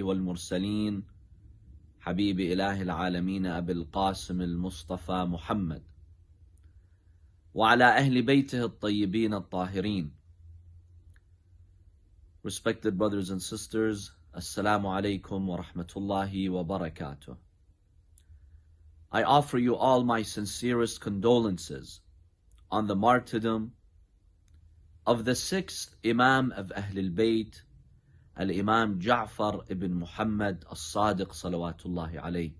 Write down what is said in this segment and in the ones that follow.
والمرسلين حبيب إله العالمين أبي القاسم المصطفى محمد وعلى أهل بيته الطيبين الطاهرين. Respected brothers and sisters, Assalamu alaikum wa rahmatullahi wa barakatuh. I offer you all my sincerest condolences on the martyrdom of the sixth Imam of Ahlul Bayt, Al-Imam Ja'far ibn Muhammad Sadiq salawatullahi alayhi.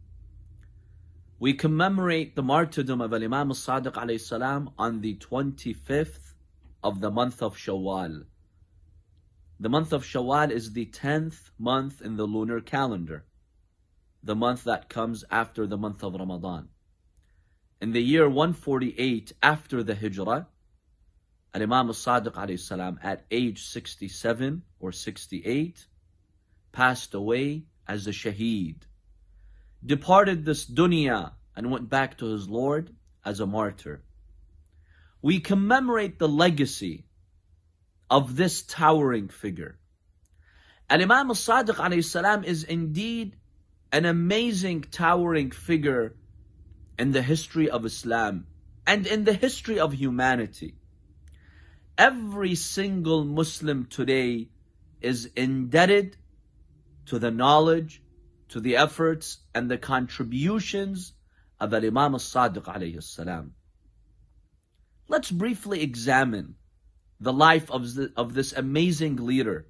We commemorate the martyrdom of Al-Imam Sadiq alayhi salam on the 25th of the month of Shawwal. The month of Shawwal is the 10th month in the lunar calendar, the month that comes after the month of Ramadan. In the year 148 after the Hijrah, Al-Imam Sadiq alayhi salam, at age 67 or 68, passed away as a shaheed, departed this dunya and went back to his Lord as a martyr. We commemorate the legacy of this towering figure. Al-Imam Sadiq alayhi salam is indeed an amazing towering figure in the history of Islam and in the history of humanity. Every single Muslim today is indebted to the knowledge, to the efforts and the contributions of Al-Imam Sadiq alayhi salam. Let's briefly examine the life of this amazing leader.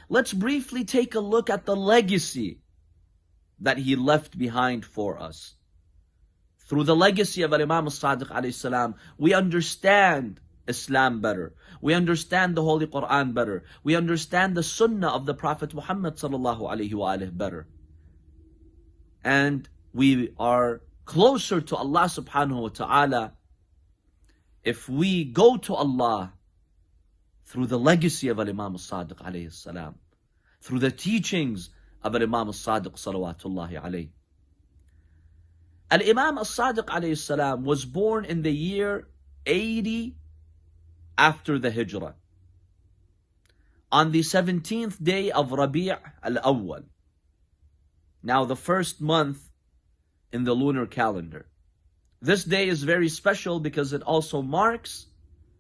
Let's briefly take a look at the legacy that he left behind for us. Through the legacy of Imam Sadiq alayhi salam, we understand Islam better. We understand the Holy Quran better. We understand the Sunnah of the Prophet Muhammad sallallahu alayhi wa alihi better. And we are closer to Allah subhanahu wa ta'ala if we go to Allah through the legacy of Imam Sadiq alayhi salam, through the teachings of Imam Sadiq salawatullahi alayhi. Al-Imam Sadiq alayhi salam was born in the year 80 after the Hijrah, on the 17th day of Rabi' al-Awwal. Now the first month in the lunar calendar. This day is very special because it also marks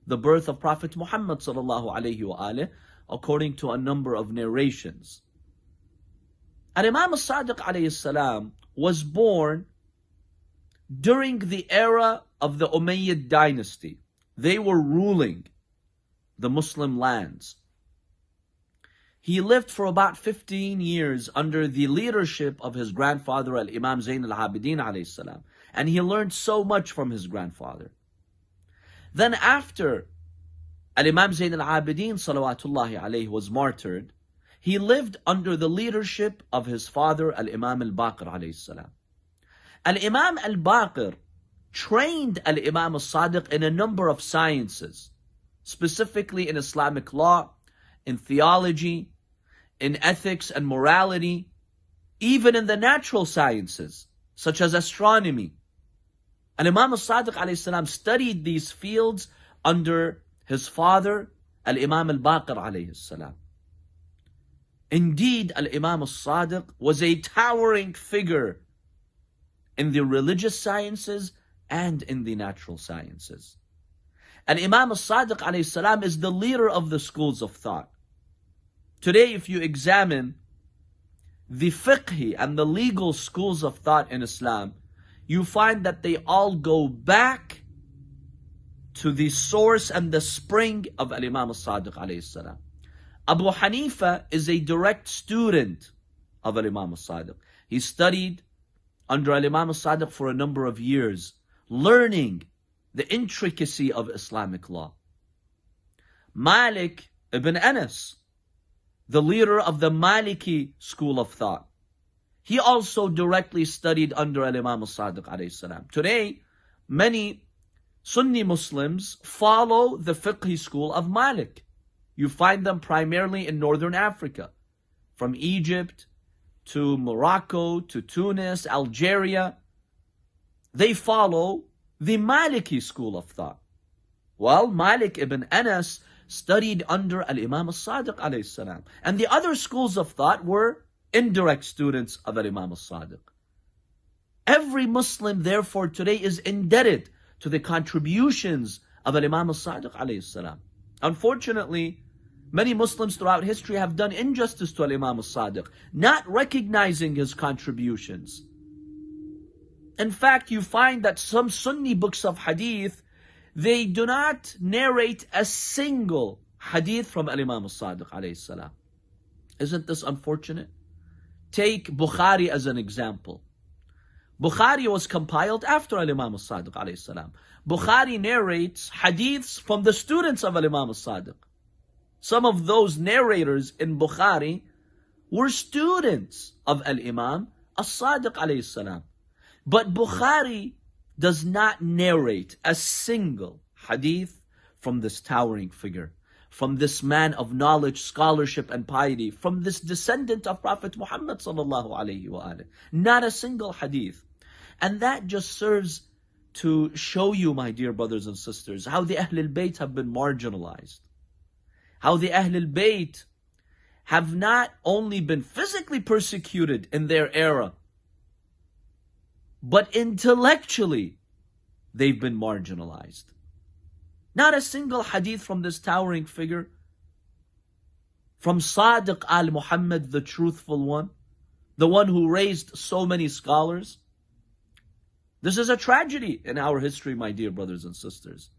the birth of Prophet Muhammad sallallahu alayhi wa alihi, according to a number of narrations. And Imam Sadiq alayhi salam was born during the era of the Umayyad dynasty. They were ruling the Muslim lands. He lived for about 15 years under the leadership of his grandfather Al-Imam Zain al-Abidin alayhi salam, and he learned so much from his grandfather. Then after Al-Imam Zain al-Abidin salawatullahi alayhi was martyred, he lived under the leadership of his father Al-Imam al-Baqer alayhi salam. Al-Imam al-Baqer trained Al-Imam al-Sadiq in a number of sciences, specifically in Islamic law, in theology, in ethics and morality, even in the natural sciences, such as astronomy. And Imam al-Sadiq alayhi salam studied these fields under his father, Al-Imam al-Baqer alayhi salam. Indeed, Al-Imam al-Sadiq was a towering figure in the religious sciences and in the natural sciences. And Imam al-Sadiq alayhi salam is the leader of the schools of thought. Today, if you examine the fiqh and the legal schools of thought in Islam, you find that they all go back to the source and the spring of Al-Imam al-Sadiq alayhi salam. Abu Hanifa is a direct student of Al-Imam al-Sadiq. He studied under Al-Imam al-Sadiq for a number of years, learning the intricacy of Islamic law. Malik ibn Anas, the leader of the Maliki school of thought, he also directly studied under Al-Imam al-Sadiq alayhi salam. Today, many Sunni Muslims follow the fiqh school of Malik. You find them primarily in northern Africa, from Egypt to Morocco to Tunis, Algeria. They follow the Maliki school of thought. Well, Malik ibn Anas studied under Al-Imam al-Sadiq alayhi salam. And the other schools of thought were indirect students of Imam al-Sadiq. Every Muslim, therefore, today is indebted to the contributions of Imam al-Sadiq alayhi salam. Unfortunately, many Muslims throughout history have done injustice to Imam al-Sadiq, not recognizing his contributions. In fact, you find that some Sunni books of hadith, they do not narrate a single hadith from Imam al-Sadiq alayhi salam. Isn't this unfortunate? Take Bukhari as an example. Bukhari was compiled after Imam al-Sadiq alayhi salam. Bukhari narrates hadiths from the students of Imam al-Sadiq. Some of those narrators in Bukhari were students of Imam al-Sadiq alayhi salam. But Bukhari does not narrate a single hadith from this towering figure, from this man of knowledge, scholarship, and piety, from this descendant of Prophet Muhammad sallallahu alayhi wa alihi. Not a single hadith. And that just serves to show you, my dear brothers and sisters, how the Ahlul Bayt have been marginalized. How the Ahlul Bayt have not only been physically persecuted in their era, but intellectually they've been marginalized. Not a single hadith from this towering figure, from Sadiq al-Muhammad, the truthful one, the one who raised so many scholars. This is a tragedy in our history, my dear brothers and sisters.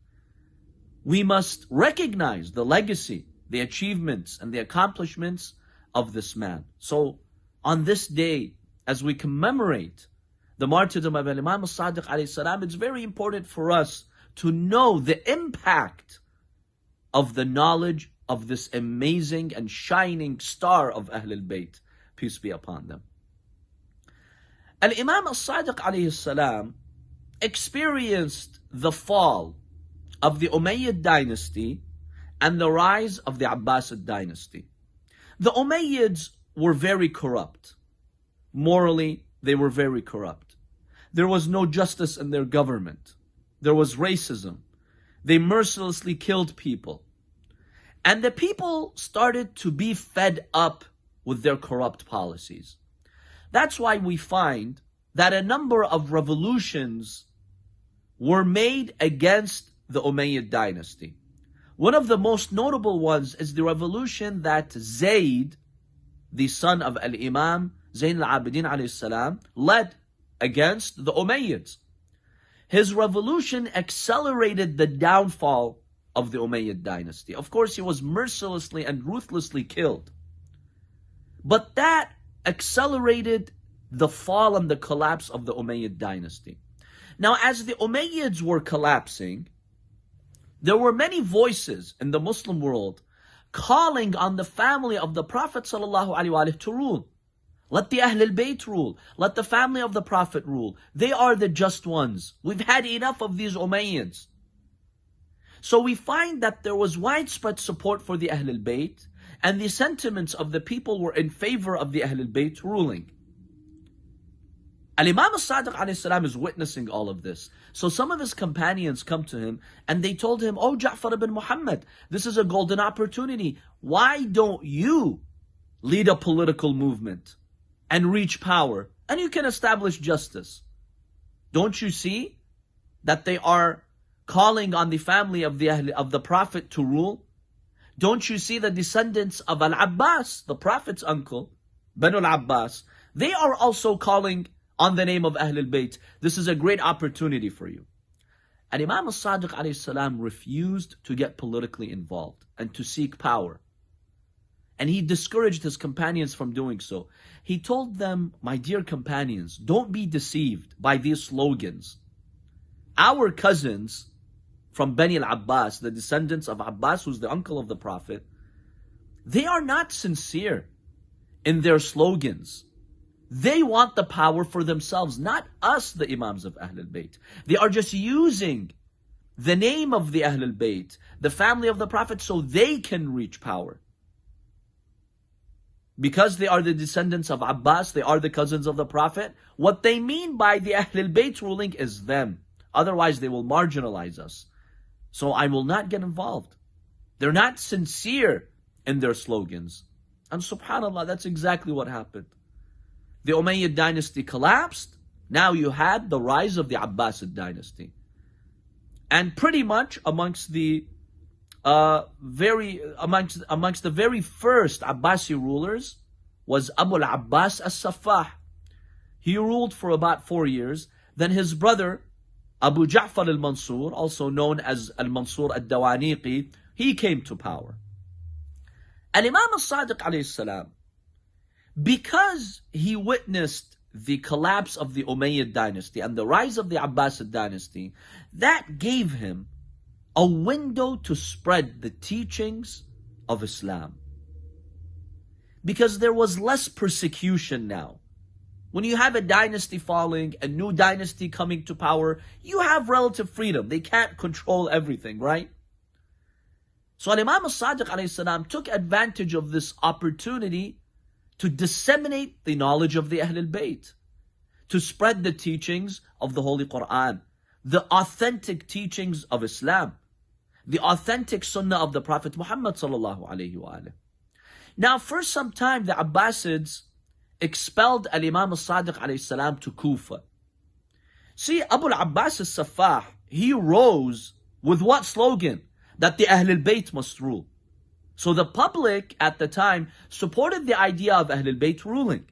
We must recognize the legacy, the achievements, and the accomplishments of this man. So, on this day, as we commemorate the martyrdom of Imam Sadiq alayhi salam, it's very important for us to know the impact of the knowledge of this amazing and shining star of Ahlul Bayt, peace be upon them. Imam Sadiq alayhi salam experienced the fall of the Umayyad dynasty and the rise of the Abbasid dynasty. The Umayyads were very corrupt. Morally, they were very corrupt. There was no justice in their government. There was racism. They mercilessly killed people. And the people started to be fed up with their corrupt policies. That's why we find that a number of revolutions were made against the Umayyad dynasty. One of the most notable ones is the revolution that Zayd, the son of Imam Zayn al-Abidin alayhi salam, led against the Umayyads. His revolution accelerated the downfall of the Umayyad dynasty. Of course, he was mercilessly and ruthlessly killed. But that accelerated the fall and the collapse of the Umayyad dynasty. Now, as the Umayyads were collapsing, there were many voices in the Muslim world calling on the family of the Prophet ﷺ to rule. Let the Ahlul Bayt rule. Let the family of the Prophet rule. They are the just ones. We've had enough of these Umayyads. So we find that there was widespread support for the Ahlul Bayt, and the sentiments of the people were in favor of the Ahlul Bayt ruling. Imam Sadiq alayhi salam is witnessing all of this. So some of his companions come to him and they told him, "Oh Ja'far ibn Muhammad, this is a golden opportunity. Why don't you lead a political movement and reach power, and you can establish justice? Don't you see that they are calling on the family of the Prophet to rule? Don't you see the descendants of Al-Abbas, the Prophet's uncle, Banu al-Abbas, they are also calling on the name of Ahlul Bayt. This is a great opportunity for you." And Imam Sadiq alayhi salam refused to get politically involved and to seek power. And he discouraged his companions from doing so. He told them, "My dear companions, don't be deceived by these slogans. Our cousins from Bani al-Abbas, the descendants of Abbas, who's the uncle of the Prophet, they are not sincere in their slogans. They want the power for themselves, not us, the Imams of Ahlul Bayt. They are just using the name of the Ahlul Bayt, the family of the Prophet, so they can reach power. Because they are the descendants of Abbas, they are the cousins of the Prophet. What they mean by the Ahlul Bayt ruling is them. Otherwise, they will marginalize us. So I will not get involved." They're not sincere in their slogans. And subhanAllah, that's exactly what happened. the Umayyad dynasty collapsed. Now you had the rise of the Abbasid dynasty. And pretty much amongst the very first Abbasi rulers was Abu al-Abbas as-Saffah. He ruled for about 4 years. Then his brother Abu Ja'far al-Mansur, also known as al-Mansur al-Dawaniqi, he came to power. And Imam al-Sadiq alayhi salam, because he witnessed the collapse of the Umayyad dynasty and the rise of the Abbasid dynasty, that gave him a window to spread the teachings of Islam. Because there was less persecution now. When you have a dynasty falling, a new dynasty coming to power, you have relative freedom. They can't control everything, right? So Imam al-Sadiq alayhi salam took advantage of this opportunity to disseminate the knowledge of the Ahlul Bayt, to spread the teachings of the Holy Quran, the authentic teachings of Islam, the authentic Sunnah of the Prophet Muhammad sallallahu alayhi wa alayhi. Now, for some time, the Abbasids expelled Imam al-Sadiq alayhi salam to Kufa. See, Abu al-Abbas as-Saffah, he rose with what slogan? That the Ahlul Bayt must rule. So the public at the time supported the idea of Ahlul Bayt ruling.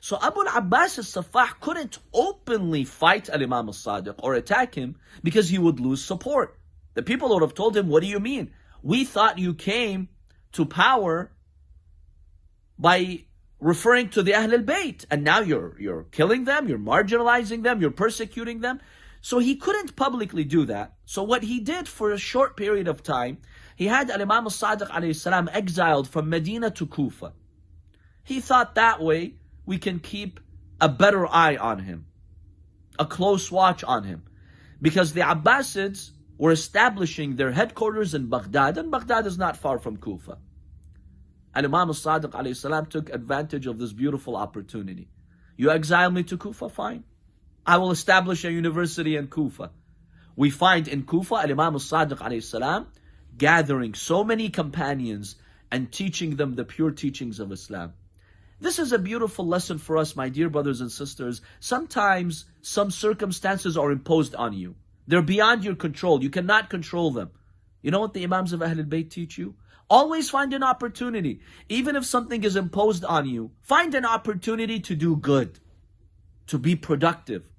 So Abu al-Abbas as-Saffah couldn't openly fight Imam al-Sadiq or attack him because he would lose support. The people would have told him, what do you mean? We thought you came to power by referring to the Ahlul Bayt, and now you're killing them, you're marginalizing them, you're persecuting them. So he couldn't publicly do that. So what he did for a short period of time, he had Imam al-Sadiq alayhi salam exiled from Medina to Kufa. He thought that way we can keep a better eye on him, a close watch on him. Because the Abbasids were establishing their headquarters in Baghdad, and Baghdad is not far from Kufa. And Imam al-Sadiq alayhi salam took advantage of this beautiful opportunity. You exile me to Kufa, fine. I will establish a university in Kufa. We find in Kufa, Imam al-Sadiq alayhi salam gathering so many companions and teaching them the pure teachings of Islam. This is a beautiful lesson for us, my dear brothers and sisters. Sometimes some circumstances are imposed on you. They're beyond your control. You cannot control them. You know what the Imams of Ahlul Bayt teach you? Always find an opportunity. Even if something is imposed on you, find an opportunity to do good, to be productive.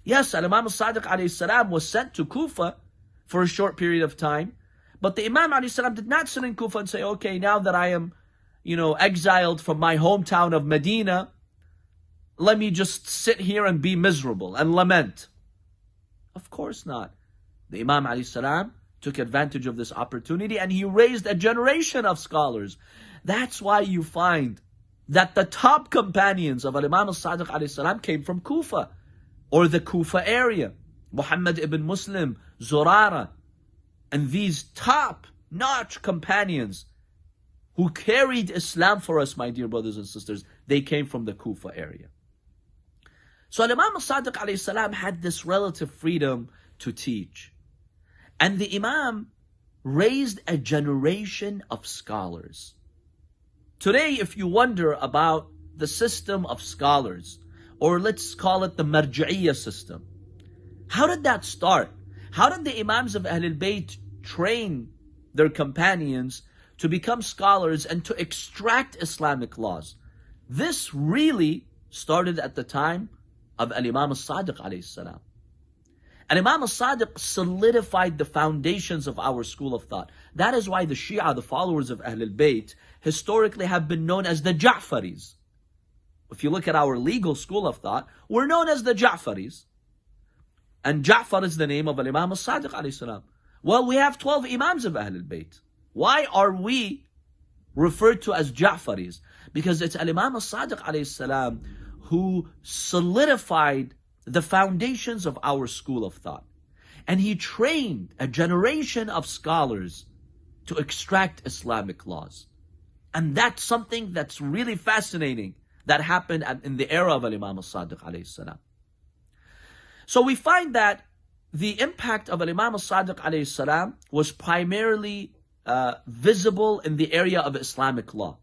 Yes, Imam al-Sadiq alayhi salam was sent to Kufa for a short period of time, but the Imam alayhi salam did not sit in Kufa and say, okay, now that I am, exiled from my hometown of Medina, let me just sit here and be miserable and lament. Of course not. The Imam alayhi salam took advantage of this opportunity and he raised a generation of scholars. That's why you find that the top companions of Imam al-Sadiq alayhi salam came from Kufa or the Kufa area. Muhammad ibn Muslim, Zurara, and these top-notch companions who carried Islam for us, my dear brothers and sisters, they came from the Kufa area. So Imam al-Sadiq alayhi salam had this relative freedom to teach. And the Imam raised a generation of scholars. Today, if you wonder about the system of scholars, or let's call it the Marji'iyya system, how did that start? How did the Imams of Ahlul Bayt train their companions to become scholars and to extract Islamic laws? This really started at the time of Imam al-Sadiq alayhi salam. And Imam al-Sadiq solidified the foundations of our school of thought. That is why the Shia, the followers of Ahlul Bayt, historically have been known as the Ja'faris. If you look at our legal school of thought, we're known as the Ja'faris. And Ja'far is the name of Imam al-Sadiq alayhi salam. Well, we have 12 Imams of Ahlul Bayt. Why are we referred to as Ja'faris? Because it's Imam al-Sadiq alayhi salam who solidified the foundations of our school of thought. And he trained a generation of scholars to extract Islamic laws. And that's something that's really fascinating that happened in the era of Imam al-Sadiq alayhi salam. So we find that the impact of Imam al-Sadiq alayhi salam was primarily visible in the area of Islamic law.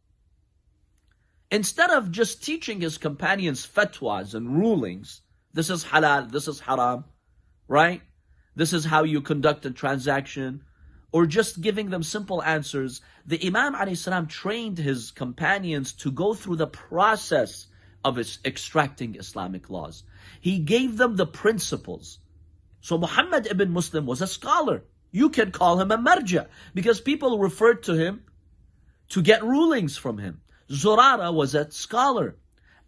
instead of just teaching his companions fatwas and rulings, this is halal, this is haram, right? This is how you conduct a transaction, or just giving them simple answers, the Imam ﷺ trained his companions to go through the process of extracting Islamic laws. He gave them the principles. So Muhammad ibn Muslim was a scholar. You can call him a marja, because people referred to him to get rulings from him. Zurara was a scholar.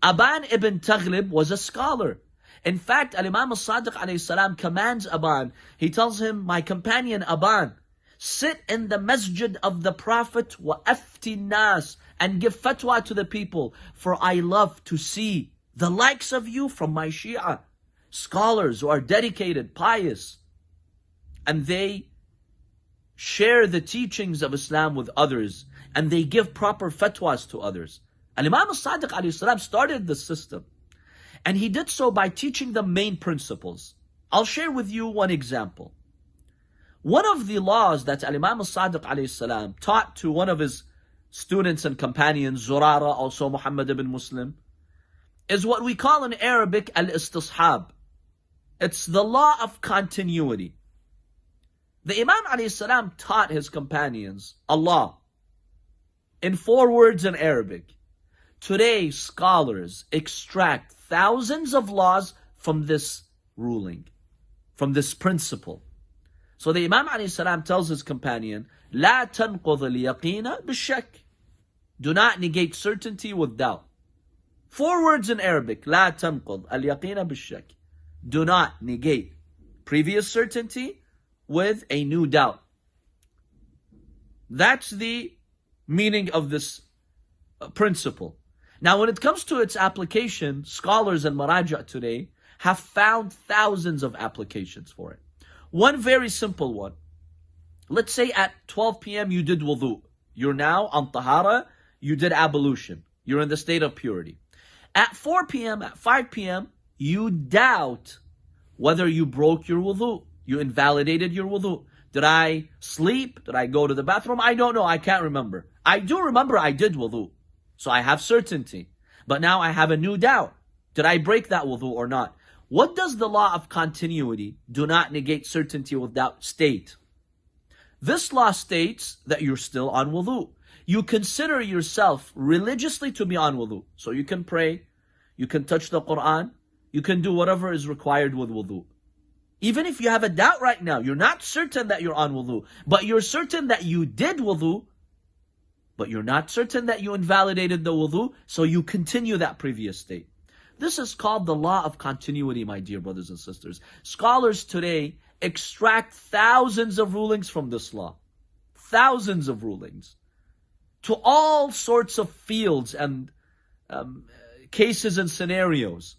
Aban ibn Taghlib was a scholar. In fact, Imam Sadiq ﷺ commands Aban. He tells him, my companion Aban, sit in the masjid of the Prophet wa afti nas, and give fatwa to the people, for I love to see the likes of you from my Shia, scholars who are dedicated, pious, and they share the teachings of Islam with others, and they give proper fatwas to others. And Imam Sadiq ﷺ started this system, and he did so by teaching the main principles. I'll share with you one example. One of the laws that Imam Sadiq ﷺ taught to one of his students and companions, Zurara, also Muhammad ibn Muslim, is what we call in Arabic al-istishab. It's the law of continuity. The Imam ﷺ taught his companions Allah in 4 words in Arabic. Today, scholars extract thousands of laws from this ruling, from this principle. So the Imam ﷺ tells his companion, لا تنقض اليقين بالشك. Do not negate certainty with doubt. 4 words in Arabic. لا تنقض اليقين بالشك. Do not negate previous certainty with a new doubt. That's the meaning of this principle. Now, when it comes to its application, scholars and maraja today have found thousands of applications for it. One very simple one. Let's say at 12 p.m. you did wudu. You're now on tahara, you did ablution. You're in the state of purity. At 4 p.m., at 5 p.m., you doubt whether you broke your wudu. You invalidated your wudu. Did I sleep? Did I go to the bathroom? I don't know. I can't remember. I do remember I did wudu. So I have certainty. But now I have a new doubt. Did I break that wudu or not? What does the law of continuity, do not negate certainty with doubt, state? This law states that you're still on wudu. You consider yourself religiously to be on wudu. So you can pray, you can touch the Quran, you can do whatever is required with wudu. Even if you have a doubt right now, you're not certain that you're on wudu, but you're certain that you did wudu, but you're not certain that you invalidated the wudu, so you continue that previous state. This is called the law of continuity, my dear brothers and sisters. Scholars today extract thousands of rulings from this law. Thousands of rulings. To all sorts of fields and cases and scenarios.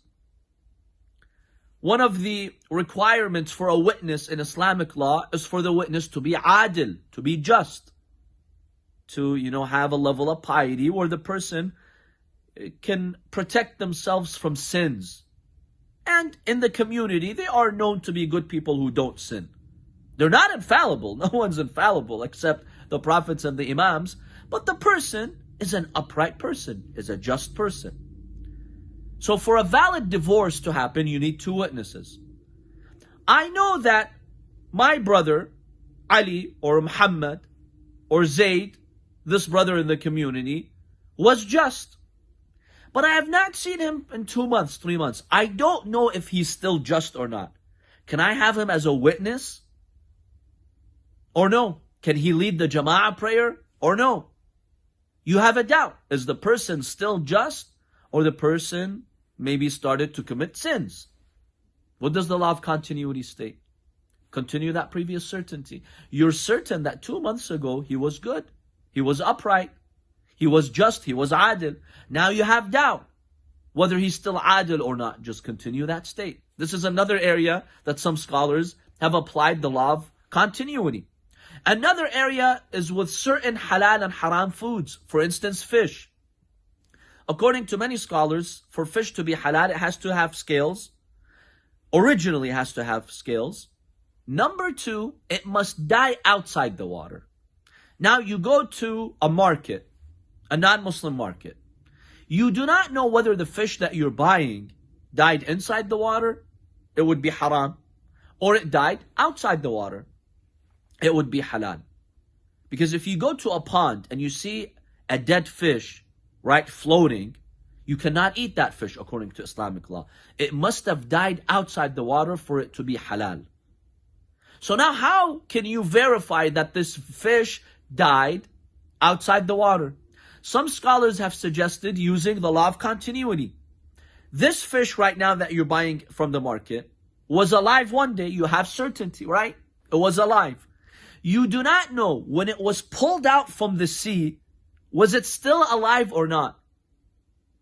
One of the requirements for a witness in Islamic law is for the witness to be adil, to be just. To, have a level of piety where the person can protect themselves from sins. And in the community, they are known to be good people who don't sin. They're not infallible. No one's infallible except the prophets and the imams. But the person is an upright person, is a just person. So for a valid divorce to happen, you need 2 witnesses. I know that my brother, Ali or Muhammad or Zayd, this brother in the community, was just. But I have not seen him in 2 months, 3 months. I don't know if he's still just or not. Can I have him as a witness? Or no? Can he lead the Jama'ah prayer? Or no? You have a doubt. Is the person still just? Or the person maybe started to commit sins? What does the law of continuity state? Continue that previous certainty. You're certain that 2 months ago he was good. He was upright. He was just. He was adil. Now you have doubt whether he's still adil or not. Just continue that state. This is another area that some scholars have applied the law of continuity. Another area is with certain halal and haram foods. For instance, fish. According to many scholars, for fish to be halal, it has to have scales. Originally, it has to have scales. Number 2, it must die outside the water. Now you go to a market, a non-Muslim market. You do not know whether the fish that you're buying died inside the water, it would be haram, or it died outside the water, it would be halal. Because if you go to a pond and you see a dead fish, right, floating, you cannot eat that fish according to Islamic law. It must have died outside the water for it to be halal. So now how can you verify that this fish died outside the water? Some scholars have suggested using the law of continuity. This fish right now that you're buying from the market was alive one day. You have certainty, right? It was alive. You do not know when it was pulled out from the sea, was it still alive or not?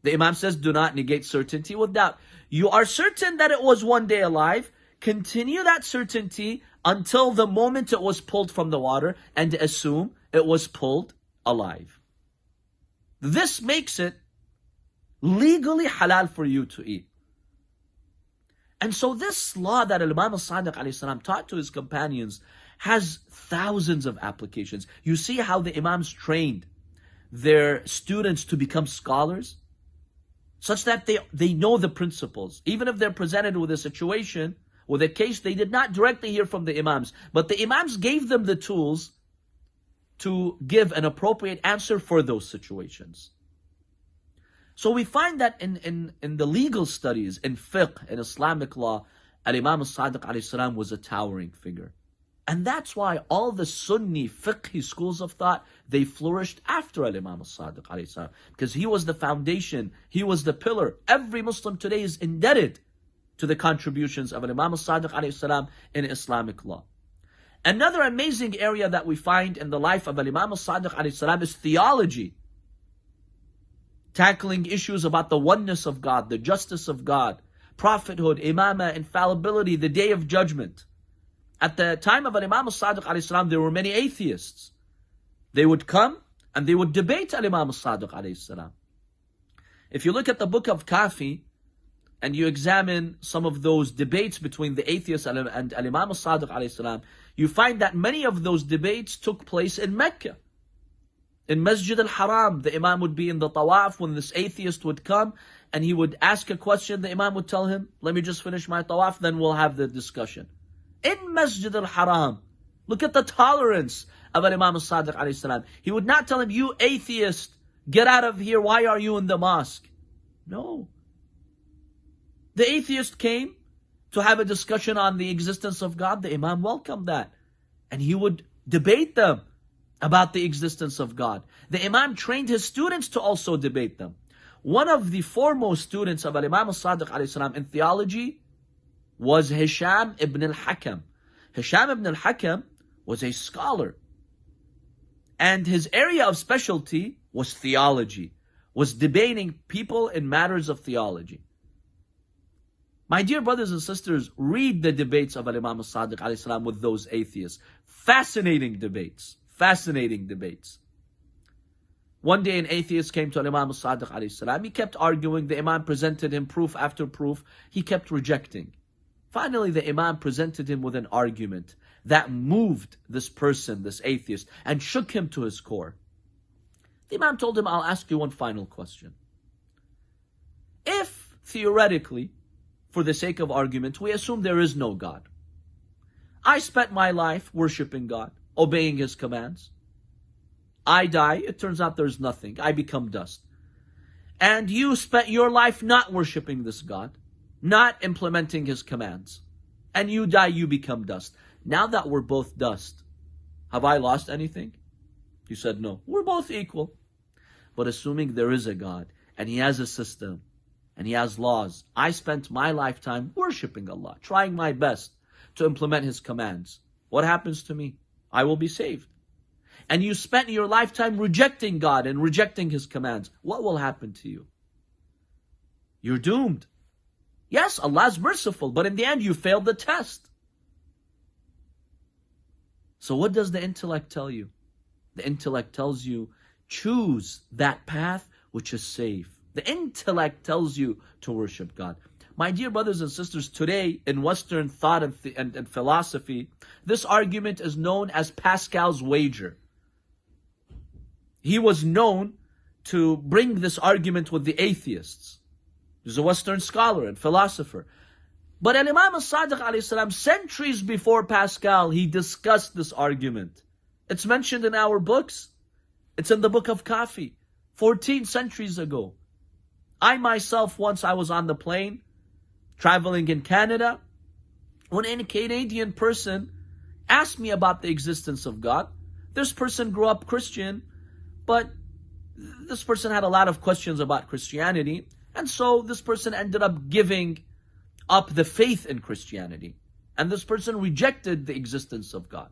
The Imam says, do not negate certainty with doubt. You are certain that it was one day alive. Continue that certainty until the moment it was pulled from the water and assume it was pulled alive. This makes it legally halal for you to eat. And so this law that Imam Sadiq alayhi salam taught to his companions has thousands of applications. You see how the Imams trained their students to become scholars, such that they know the principles. Even if they're presented with a situation, with a case, they did not directly hear from the Imams, but the Imams gave them the tools to give an appropriate answer for those situations. So we find that in the legal studies, in fiqh, in Islamic law, Imam Sadiq alayhi salam was a towering figure. And that's why all the Sunni fiqh schools of thought, they flourished after Imam Sadiq alayhi salam, because he was the foundation, he was the pillar. Every Muslim today is indebted to the contributions of Imam Sadiq alayhi salam in Islamic law. Another amazing area that we find in the life of Imam Sadiq alayhi salam is theology. Tackling issues about the oneness of God, the justice of God, prophethood, imamah, infallibility, the day of judgment. At the time of Imam Sadiq alayhi salam, there were many atheists. They would come and they would debate Imam Sadiq alayhi salam. If you look at the book of Kafi, and you examine some of those debates between the atheists and Imam Sadiq alayhi salam, you find that many of those debates took place in Mecca. In Masjid al-Haram, the Imam would be in the tawaf when this atheist would come and he would ask a question. The Imam would tell him, let me just finish my tawaf, then we'll have the discussion. In Masjid al-Haram, look at the tolerance of Imam Sadiq alayhi salam. He would not tell him, you atheist, get out of here, why are you in the mosque? No. The atheist came to have a discussion on the existence of God. The Imam welcomed that. And he would debate them about the existence of God. The Imam trained his students to also debate them. One of the foremost students of Imam Sadiq alayhi salam in theology was Hisham ibn al-Hakam. Hisham ibn al-Hakam was a scholar. And his area of specialty was theology, was debating people in matters of theology. My dear brothers and sisters, read the debates of Imam Sadiq alayhi salam with those atheists. Fascinating debates. Fascinating debates. One day an atheist came to Imam Sadiq alayhi salam. He kept arguing. The Imam presented him proof after proof. He kept rejecting. Finally, the Imam presented him with an argument that moved this person, this atheist, and shook him to his core. The Imam told him, I'll ask you one final question. If, theoretically, for the sake of argument, we assume there is no God. I spent my life worshiping God, obeying His commands. I die, it turns out there's nothing. I become dust. And you spent your life not worshiping this God, not implementing His commands. And you die, you become dust. Now that we're both dust, have I lost anything? You said no. We're both equal. But assuming there is a God, and He has a system, and He has laws. I spent my lifetime worshiping Allah, trying my best to implement His commands. What happens to me? I will be saved. And you spent your lifetime rejecting God and rejecting His commands. What will happen to you? You're doomed. Yes, Allah is merciful, but in the end you failed the test. So what does the intellect tell you? The intellect tells you, choose that path which is safe. The intellect tells you to worship God. My dear brothers and sisters, today in Western thought and philosophy, this argument is known as Pascal's wager. He was known to bring this argument with the atheists. He's a Western scholar and philosopher. But Imam Sadiq alayhi salam, centuries before Pascal, he discussed this argument. It's mentioned in our books. It's in the book of Kafi, 14 centuries ago. I myself, once I was on the plane, traveling in Canada, when a Canadian person asked me about the existence of God. This person grew up Christian, but this person had a lot of questions about Christianity, and so this person ended up giving up the faith in Christianity, and this person rejected the existence of God.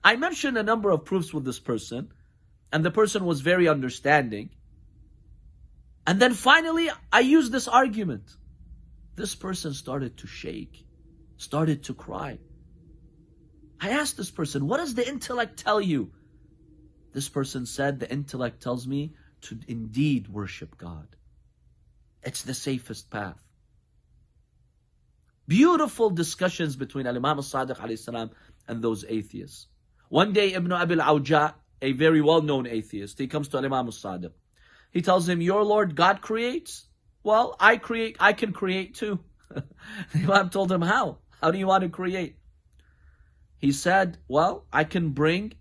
I mentioned a number of proofs with this person, and the person was very understanding. And then finally, I used this argument. This person started to shake, started to cry. I asked this person, what does the intellect tell you? This person said, the intellect tells me to indeed worship God. It's the safest path. Beautiful discussions between Imam Sadiq alayhi salam and those atheists. One day, Ibn Abil Awja, a very well-known atheist, he comes to Imam Sadiq. He tells him, your Lord God creates? Well, I can create too. Imam told him, how? How do you want to create? He said, well, I can bring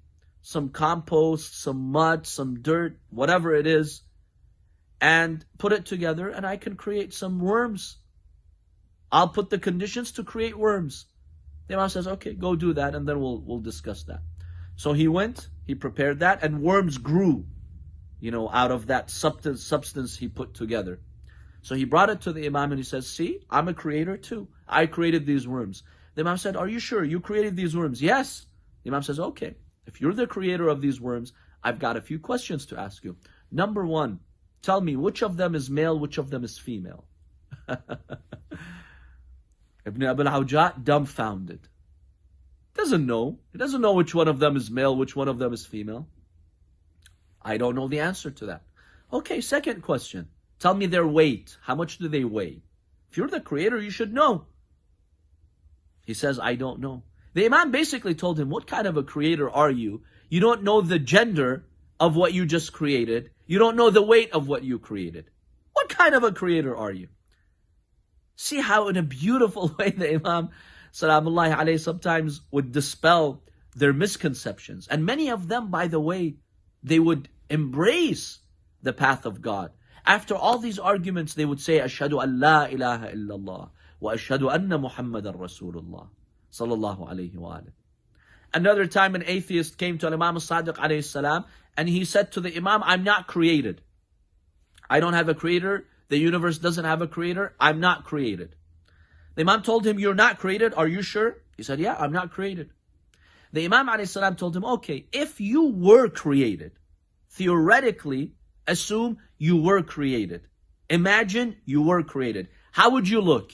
some compost, some mud, some dirt, whatever it is, and put it together, and I can create some worms. I'll put the conditions to create worms. The Imam says, okay, go do that, and then we'll discuss that. So he went, he prepared that, and worms grew, out of that substance he put together. So he brought it to the Imam and he says, see, I'm a creator too. I created these worms. The Imam said, are you sure you created these worms? Yes. The Imam says, okay, if you're the creator of these worms, I've got a few questions to ask you. Number one, tell me which of them is male, which of them is female? Ibn Abil Awja, dumbfounded. Doesn't know. He doesn't know which one of them is male, which one of them is female. I don't know the answer to that. Okay, second question. Tell me their weight. How much do they weigh? If you're the creator, you should know. He says, I don't know. The Imam basically told him, what kind of a creator are you? You don't know the gender of what you just created. You don't know the weight of what you created. What kind of a creator are you? See how in a beautiful way the Imam, salamullahi alayhi, sometimes would dispel their misconceptions. And many of them, by the way, they would embrace the path of God. After all these arguments, they would say, Ashhadu an la ilaha illallah, wa ashhadu anna Muhammadan Rasulullah, sallallahu alayhi wa alayhi. Another time an atheist came to Imam Sadiq alayhi salam, and he said to the Imam, I'm not created. I don't have a creator. The universe doesn't have a creator. I'm not created. The Imam told him, you're not created. Are you sure? He said, yeah, I'm not created. The Imam alayhi salam told him, okay, if you were created, theoretically, assume you were created. Imagine you were created. How would you look?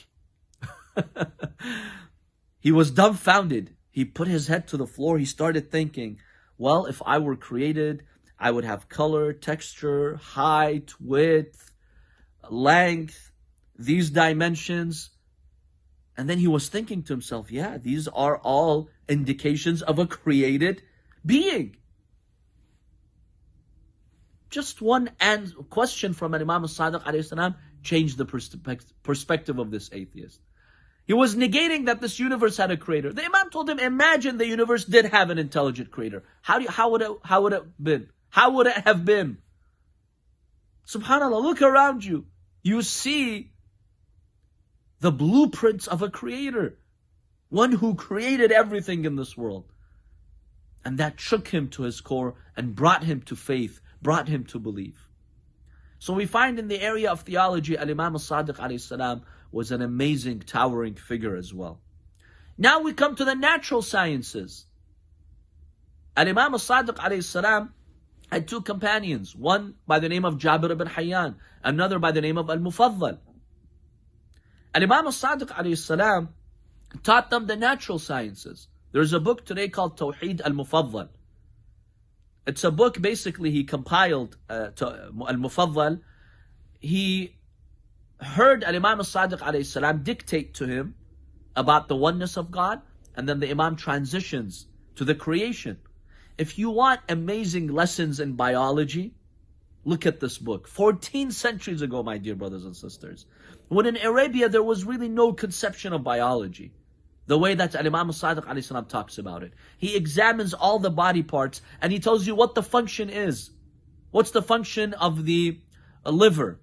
He was dumbfounded. He put his head to the floor. He started thinking, well, if I were created, I would have color, texture, height, width, length, these dimensions. And then he was thinking to himself, yeah, these are all indications of a created being. Just one question from Imam Sadiq alayhi salam changed the perspective of this atheist. He was negating that this universe had a creator. The Imam told him, imagine the universe did have an intelligent creator. How would it have been? Subhanallah, look around you. You see the blueprints of a creator. One who created everything in this world. And that shook him to his core and brought him to faith, brought him to belief. So we find in the area of theology, Imam Sadiq alayhi salam was an amazing, towering figure as well. Now we come to the natural sciences. Imam Sadiq alayhi salam had two companions, one by the name of Jabir ibn Hayyan, another by the name of Al-Mufaddal. Imam Sadiq alayhi salam taught them the natural sciences. There's a book today called Tawheed Al-Mufaddal. It's a book basically he compiled to Al-Mufaddal. He heard Imam Sadiq alayhi salam dictate to him about the oneness of God, and then the Imam transitions to the creation. If you want amazing lessons in biology, Look at this book. 14 centuries ago, my dear brothers and sisters. When in Arabia there was really no conception of biology. The way that Imam Sadiq alayhi salam talks about it. He examines all the body parts and he tells you what the function is. What's the function of the liver?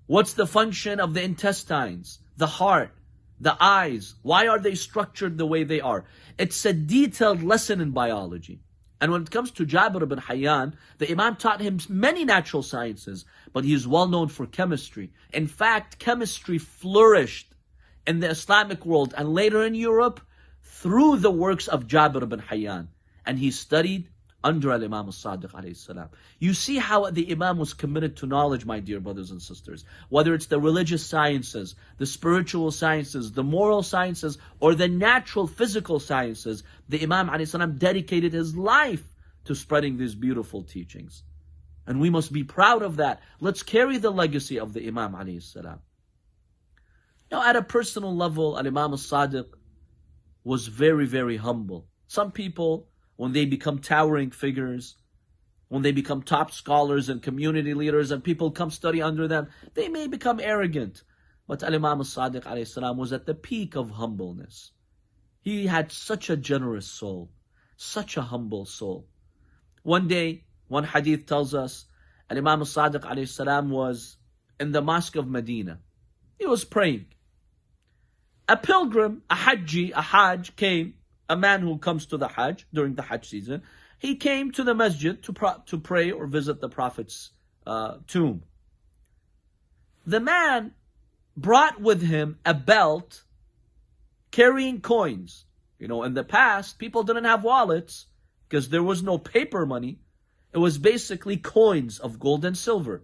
What's the function of the intestines, the heart, the eyes? Why are they structured the way they are? It's a detailed lesson in biology. And when it comes to Jabir ibn Hayyan, the Imam taught him many natural sciences, but he is well known for chemistry. In fact, chemistry flourished in the Islamic world and later in Europe through the works of Jabir ibn Hayyan. And he studied under Imam Sadiq alayhi salam. You see how the Imam was committed to knowledge, my dear brothers and sisters. Whether it's the religious sciences, the spiritual sciences, the moral sciences, or the natural physical sciences, the Imam alayhi salam dedicated his life to spreading these beautiful teachings. And we must be proud of that. Let's carry the legacy of the Imam alayhi salam. Now at a personal level, Imam Sadiq was very, very humble. Some people, when they become towering figures, when they become top scholars and community leaders and people come study under them, they may become arrogant. But Imam Sadiq alayhi salam was at the peak of humbleness. He had such a generous soul, such a humble soul. One day, one hadith tells us, Imam Sadiq alayhi salam was in the mosque of Medina. He was praying. A pilgrim, a hajj came, a man who comes to the hajj during the hajj season. He came to the masjid to pray or visit the Prophet's tomb. The man brought with him a belt carrying coins. You know, in the past, people didn't have wallets because there was no paper money. It was basically coins of gold and silver.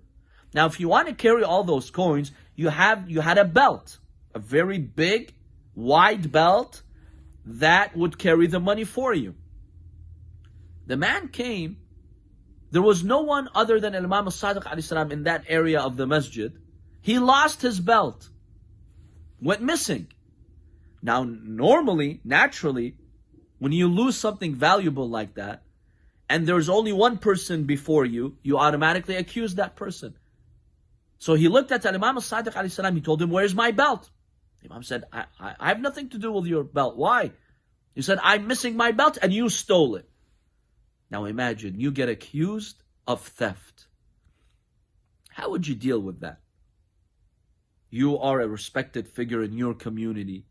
Now, if you want to carry all those coins, you had a belt, a very big, wide belt that would carry the money for you. The man came. There was no one other than Imam Sadiq alayhi salam in that area of the masjid. He lost his belt, went missing. Now, normally, naturally, when you lose something valuable like that, and there's only one person before you, you automatically accuse that person. So he looked at Imam Sadiq alayhi salam. He told him, "Where's my belt?" Imam said, I have nothing to do with your belt. Why? He said, "I'm missing my belt and you stole it." Now imagine, you get accused of theft. How would you deal with that? You are a respected figure in your community.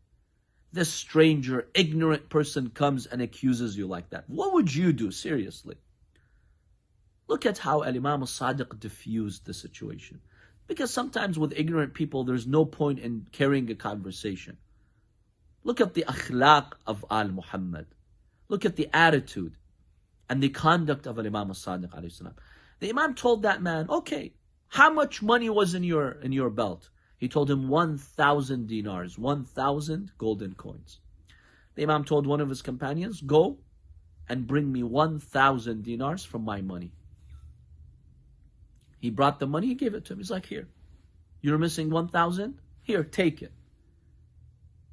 This stranger, ignorant person comes and accuses you like that. What would you do, seriously? Look at how Imam Sadiq diffused the situation. Because sometimes with ignorant people, there's no point in carrying a conversation. Look at the akhlaq of Muhammad. Look at the attitude and the conduct of Imam Sadiq alayhi salam. The Imam told that man, "Okay, how much money was in your belt?" He told him 1,000 dinars, 1,000 golden coins. The Imam told one of his companions, "Go and bring me 1,000 dinars from my money." He brought the money, he gave it to him. He's like, "Here, you're missing 1,000? Here, take it."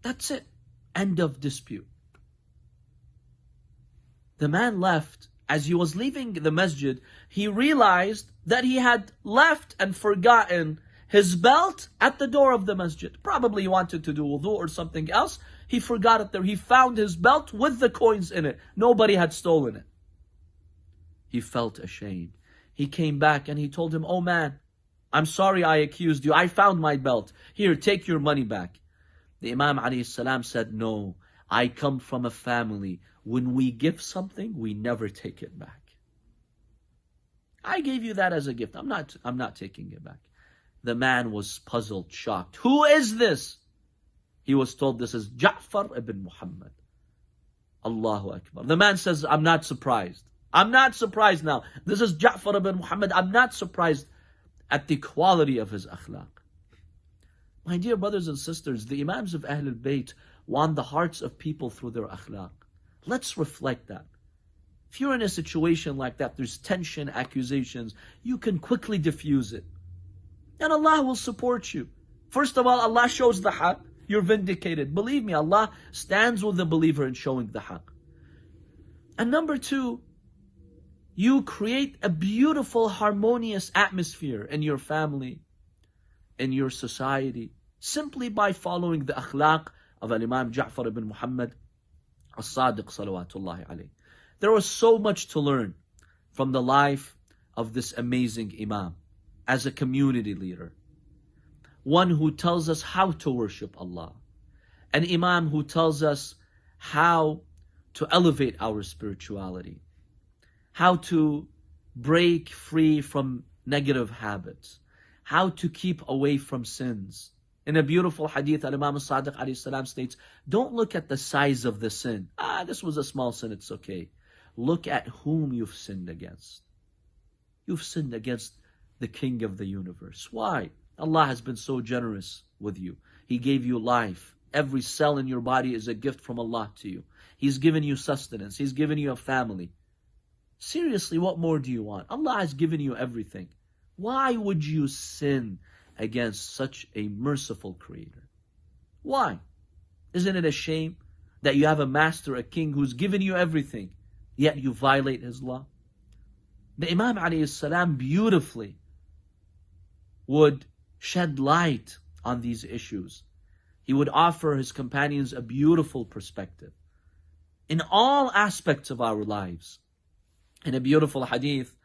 That's it. End of dispute. The man left. As he was leaving the masjid, he realized that he had left and forgotten his belt at the door of the masjid. Probably he wanted to do wudu or something else. He forgot it there. He found his belt with the coins in it. Nobody had stolen it. He felt ashamed. He came back and he told him, "Oh man, I'm sorry I accused you. I found my belt. Here, take your money back." The Imam alayhi salam said, "No, I come from a family. When we give something, we never take it back. I gave you that as a gift. I'm not taking it back." The man was puzzled, shocked. "Who is this?" He was told, "This is Ja'far ibn Muhammad." Allahu Akbar. The man says, "I'm not surprised. I'm not surprised now. This is Ja'far ibn Muhammad. I'm not surprised at the quality of his akhlaq." My dear brothers and sisters, the Imams of Ahlul Bayt won the hearts of people through their akhlaq. Let's reflect that. If you're in a situation like that, there's tension, accusations, you can quickly diffuse it. And Allah will support you. First of all, Allah shows the haqq, you're vindicated. Believe me, Allah stands with the believer in showing the haqq. And number two, You create a beautiful, harmonious atmosphere in your family, in your society, simply by following the akhlaq of Imam Ja'far ibn Muhammad as-Sadiq salawatullahi alayhi. There was so much to learn from the life of this amazing Imam as a community leader. One who tells us how to worship Allah. An Imam who tells us how to elevate our spirituality. How to break free from negative habits. How to keep away from sins. In a beautiful hadith, Imam Sadiq alayhi salam states, don't look at the size of the sin. This was a small sin, it's okay. Look at whom you've sinned against. You've sinned against the King of the universe. Why? Allah has been so generous with you. He gave you life. Every cell in your body is a gift from Allah to you. He's given you sustenance. He's given you a family. Seriously, what more do you want? Allah has given you everything. Why would you sin against such a merciful Creator? Why? Isn't it a shame that you have a master, a king who's given you everything, yet you violate his law? The Imam alayhi salam beautifully would shed light on these issues. He would offer his companions a beautiful perspective in all aspects of our lives. In a beautiful hadith,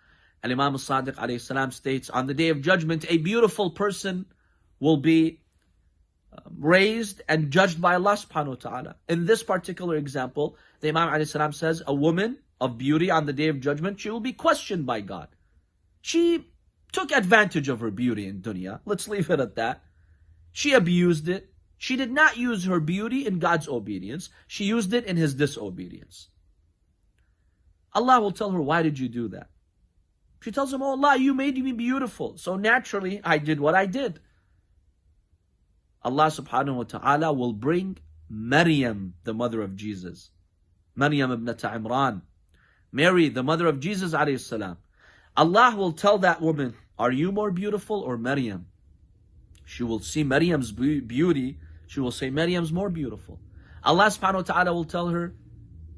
Imam Sadiq alayhi salam states, on the day of judgment, a beautiful person will be raised and judged by Allah subhanahu wa ta'ala. In this particular example, the Imam alayhi salam says, a woman of beauty on the day of judgment, she will be questioned by God. She took advantage of her beauty in dunya. Let's leave it at that. She abused it. She did not use her beauty in God's obedience. She used it in His disobedience. Allah will tell her, why did you do that? She tells him, oh Allah, you made me beautiful. So naturally, I did what I did. Allah subhanahu wa ta'ala will bring Maryam, the mother of Jesus. Maryam ibnata Imran. Mary, the mother of Jesus alayhi salam. Allah will tell that woman, are you more beautiful or Maryam? She will see Maryam's beauty. She will say, Maryam's more beautiful. Allah subhanahu wa ta'ala will tell her,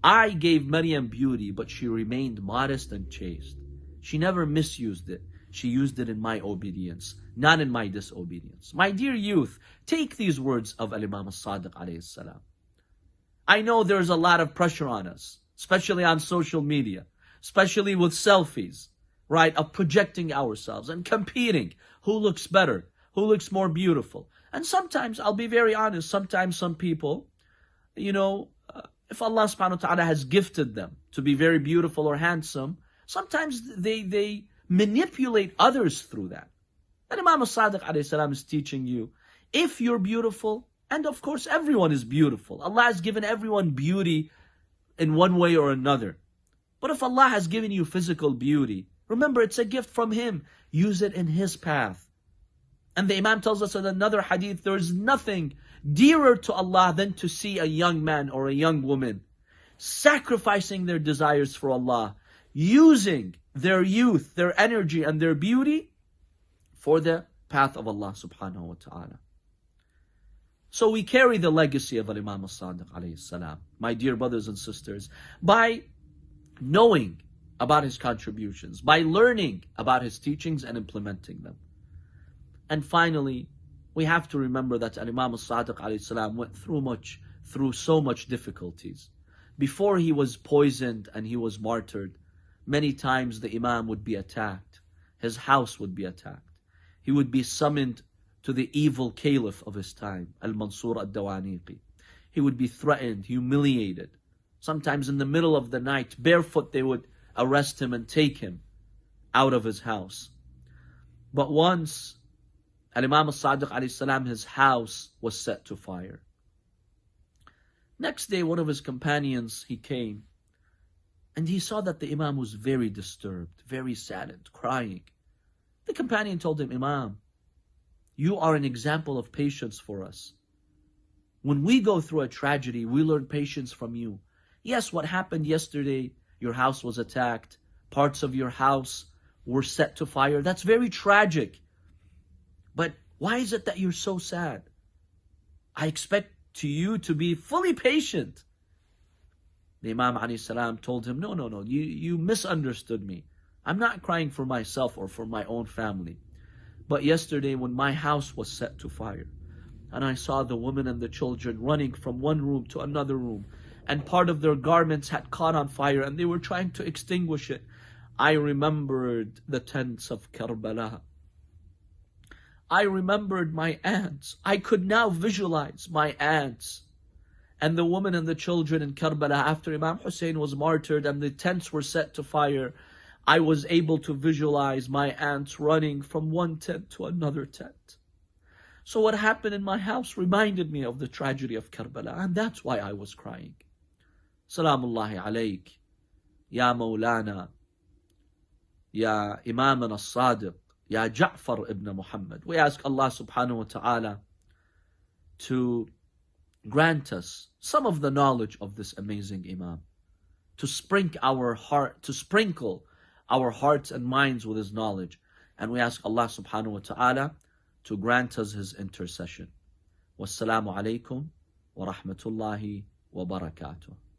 I gave Maryam beauty, but she remained modest and chaste. She never misused it. She used it in my obedience, not in my disobedience. My dear youth, take these words of Imam Sadiq alayhi salam. I know there's a lot of pressure on us, especially on social media, especially with selfies, right, of projecting ourselves and competing. Who looks better? Who looks more beautiful? And sometimes, I'll be very honest, sometimes some people, if Allah subhanahu wa ta'ala has gifted them to be very beautiful or handsome, sometimes they manipulate others through that. And Imam Sadiq alayhi salam is teaching you, if you're beautiful, and of course everyone is beautiful. Allah has given everyone beauty in one way or another. But if Allah has given you physical beauty, remember it's a gift from Him. Use it in His path. And the Imam tells us in another hadith, there is nothing dearer to Allah than to see a young man or a young woman sacrificing their desires for Allah, using their youth, their energy and their beauty for the path of Allah subhanahu wa ta'ala. So we carry the legacy of Imam Sadiq alayhi salam, my dear brothers and sisters, by knowing about his contributions, by learning about his teachings and implementing them. And finally, we have to remember that Imam Sadiq alayhi salam went through so much difficulties. Before he was poisoned and he was martyred, many times the Imam would be attacked. His house would be attacked. He would be summoned to the evil caliph of his time, Al-Mansur al-Dawaniqi. He would be threatened, humiliated. Sometimes in the middle of the night, barefoot, they would arrest him and take him out of his house. But once, Imam Sadiq alayhi salam, his house was set to fire. Next day, one of his companions, he came, and he saw that the Imam was very disturbed, very saddened, crying. The companion told him, Imam, you are an example of patience for us. When we go through a tragedy, we learn patience from you. Yes, what happened yesterday, your house was attacked, parts of your house were set to fire. That's very tragic. But why is it that you're so sad? I expect you to be fully patient. The Imam alayhi salam told him, no, you misunderstood me. I'm not crying for myself or for my own family. But yesterday when my house was set to fire, and I saw the women and the children running from one room to another room, and part of their garments had caught on fire and they were trying to extinguish it, I remembered the tents of Karbala. I remembered my aunts. I could now visualize my aunts and the women and the children in Karbala after Imam Hussein was martyred and the tents were set to fire. I was able to visualize my aunts running from one tent to another tent. So what happened in my house reminded me of the tragedy of Karbala, and that's why I was crying. Salamullahi alayk, Ya Mawlana, Ya Imam Sadiq, Ya Ja'far ibn Muhammad. We ask Allah subhanahu wa ta'ala to grant us some of the knowledge of this amazing Imam, to sprinkle our hearts and minds with his knowledge. And we ask Allah subhanahu wa ta'ala to grant us his intercession. Wassalamu alaikum wa rahmatullahi wa barakatuh.